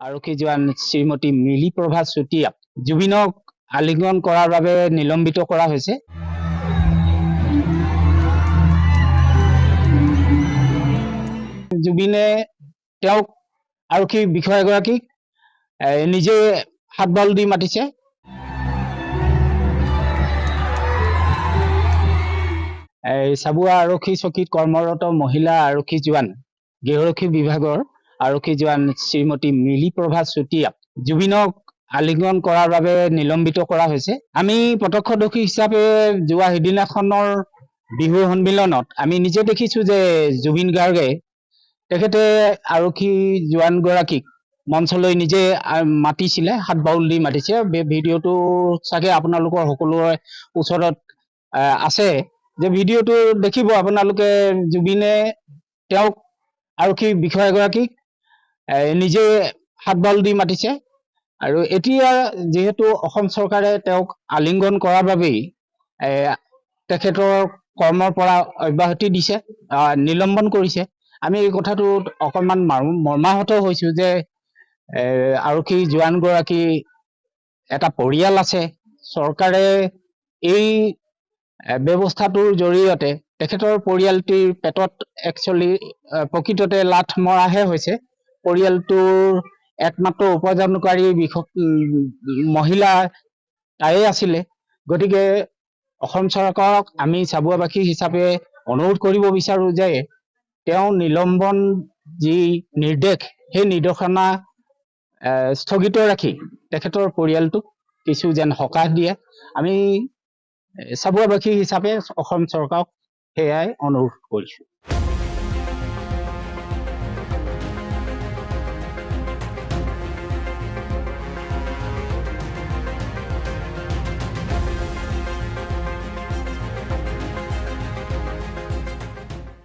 আৰক্ষী জোৱান শ্ৰীমতী মিলি প্ৰভা চুতীয়াক জুবিনক আলিঙ্গন কৰাৰ বাবে নিলম্বিত কৰা হৈছে। জুবিনে তেওঁক আৰক্ষী বিষয়াগৰাকীক নিজে হাতবাল দি মাতিছে। চাবুৱা আৰক্ষী চকীত কৰ্মৰত মহিলা আৰক্ষী জোৱান গৃহৰক্ষী বিভাগৰ আৰক্ষী জোৱান শ্ৰীমতী মিলি প্ৰভা চুতীয়াক জুবিনক আলিঙ্গন কৰাৰ বাবে নিলম্বিত কৰা হৈছে। আমি প্ৰত্যক্ষদৰ্শী হিচাপে যোৱা সিদিনাখনৰ বিহু সন্মিলনত আমি নিজে দেখিছো যে জুবিন গাৰ্গে তেখেতে আৰক্ষী জোৱানগৰাকীক মঞ্চলৈ নিজে মাতিছিলে, হাত বাউল দি মাতিছে। ভিডিঅ'টো চাগে আপোনালোকৰ সকলোৰে ওচৰত আছে, যে ভিডিঅ'টো দেখিব আপোনালোকে। জুবিনে তেওঁক আৰক্ষী বিষয়াগৰাকীক নিজে হাতবাল দি মাতিছে। আৰু এতিয়া যিহেতু অসম চৰকাৰে তেওঁক আলিঙ্গন কৰাৰ বাবেই তেখেতৰ কৰ্মৰ পৰা অব্যাহতি দিছে, নিলম্বন কৰিছে। আমি এই কথাটোত অকণমান মৰ্মাহত হৈছো যে আৰক্ষী জোৱানগৰাকী এটা পৰিয়াল আছে। চৰকাৰে এই ব্যৱস্থাটোৰ জৰিয়তে তেখেতৰ পৰিয়ালটিৰ পেটত একচুৱেলি প্ৰকৃততে লাথ মৰাহে হৈছে। পৰিয়ালটোৰ একমাত্ৰ উপাৰ্জনকাৰী মহিলা তায়ে আছিলে। গতিকে অসম চৰকাৰক আমি চাবুৱাবাসী হিচাপে অনুৰোধ কৰিব বিচাৰো যে তেওঁ নিলম্বন যি নিৰ্দেশ, সেই নিৰ্দেশনা স্থগিত ৰাখি তেখেতৰ পৰিয়ালটোক কিছু যেন সকাহ দিয়ে। আমি চাবুৱাবাসী হিচাপে অসম চৰকাৰক সেয়াই অনুৰোধ কৰিছো।